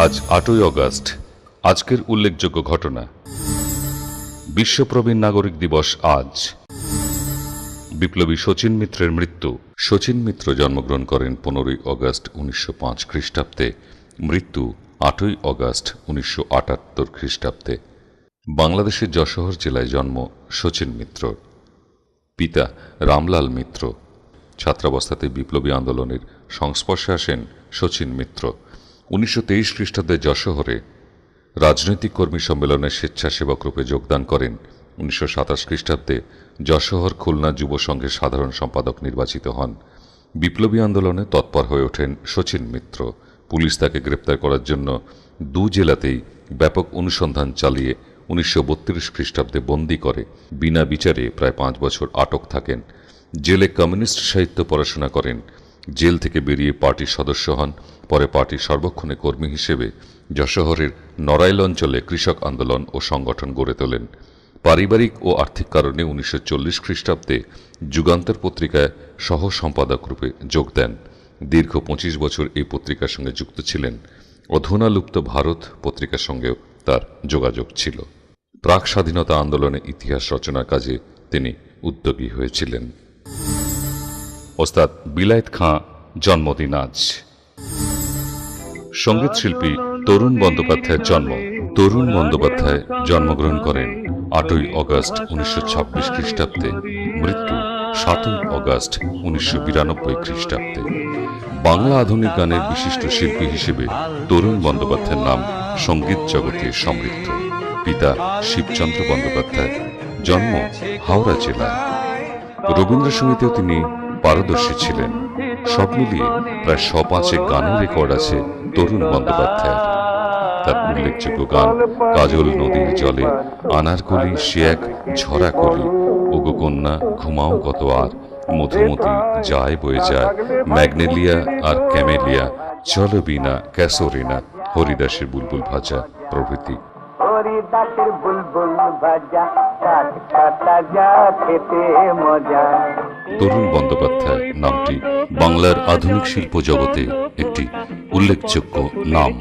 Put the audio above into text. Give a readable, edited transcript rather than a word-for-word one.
আজ 8ই অগস্ট। আজকের উল্লেখযোগ্য ঘটনা: বিশ্ব প্রবীণ নাগরিক দিবস আজ। বিপ্লবী শচীন মিত্রের মৃত্যু। শচীন মিত্র জন্মগ্রহণ করেন 15ই অগস্ট 1905 খ্রিস্টাব্দে, মৃত্যু 8ই অগস্ট 1978 খ্রিস্টাব্দে। বাংলাদেশের যশোহর জেলায় জন্ম শচীন মিত্র। পিতা রামলাল মিত্র। ছাত্রাবস্থাতে বিপ্লবী আন্দোলনের সংস্পর্শে আসেন শচীন মিত্র। 1923 খ্রিস্টাব্দে যশোহরে রাজনৈতিক কর্মী সম্মেলনে স্বেচ্ছাসেবক রূপে যোগদান করেন। 1927 খ্রিস্টাব্দে যশোহর খুলনা যুব সংঘের সাধারণ সম্পাদক নির্বাচিত হন। বিপ্লবী আন্দোলনে তৎপর হয়ে ওঠেন শচীন মিত্র। পুলিশ তাকে গ্রেপ্তার করার জন্য দু জেলাতেই ব্যাপক অনুসন্ধান চালিয়ে 1932 খ্রিস্টাব্দে বন্দী করে। বিনা বিচারে প্রায় 5 বছর আটক থাকেন। জেলে কমিউনিস্ট সাহিত্য পড়াশোনা করেন। জেল থেকে বেরিয়ে পার্টির সদস্য হন। পরে পার্টির সর্বক্ষণে কর্মী হিসেবে যশোহরের নড়াইল অঞ্চলে কৃষক আন্দোলন ও সংগঠন গড়ে তোলেন। পারিবারিক ও আর্থিক কারণে 1940 খ্রিস্টাব্দে যুগান্তর পত্রিকায় সহ সম্পাদক রূপে যোগ দেন। দীর্ঘ 25 বছর এই পত্রিকার সঙ্গে যুক্ত ছিলেন। অধুনা লুপ্ত ভারত পত্রিকার সঙ্গেও তার যোগাযোগ ছিল। প্রাক স্বাধীনতা আন্দোলনে ইতিহাস রচনার কাজে তিনি উদ্যোগী হয়েছিলেন। ওস্তাদ বিলায়েত খাঁ জন্মদিন আজ। সঙ্গীত শিল্পী তরুণ বন্দ্যোপাধ্যায়ের জন্ম। তরুণ বন্দ্যোপাধ্যায় জন্মগ্রহণ করেন 8ই অগস্ট 1926 খ্রিস্টাব্দে, মৃত্যু 7ই অগস্ট 1992 খ্রিস্টাব্দে। বাংলা আধুনিক গানের বিশিষ্ট শিল্পী হিসেবে তরুণ বন্দ্যোপাধ্যায়ের নাম সঙ্গীত জগতে সমৃদ্ধ। পিতা শিবচন্দ্র বন্দ্যোপাধ্যায়। জন্ম হাওড়া জেলায়। রবীন্দ্রসঙ্গীতেও তিনি পারদর্শী ছিলেন। সব মিলিয়ে প্রায় 105 গানের রেকর্ড আছে তরুণ বন্দ্যোপাধ্যায়ের। তার উল্লেখযোগ্য গান: কাজল নদীর জলে, আনারকলি সে এক ঝরা কলি, ওগো কন্যা ঘুমাও কত আর, মধুমতি যায় বয়ে যায়, ম্যাগনেলিয়া আর ক্যামেলিয়া, চলো বিনা ক্যাসোরিনা, হরিদাসের বুলবুল ভাজা প্রভৃতি। তরুণ বন্দ্যোপাধ্যায় নামটি বাংলার আধুনিক শিল্প জগতে একটি উল্লেখযোগ্য নাম।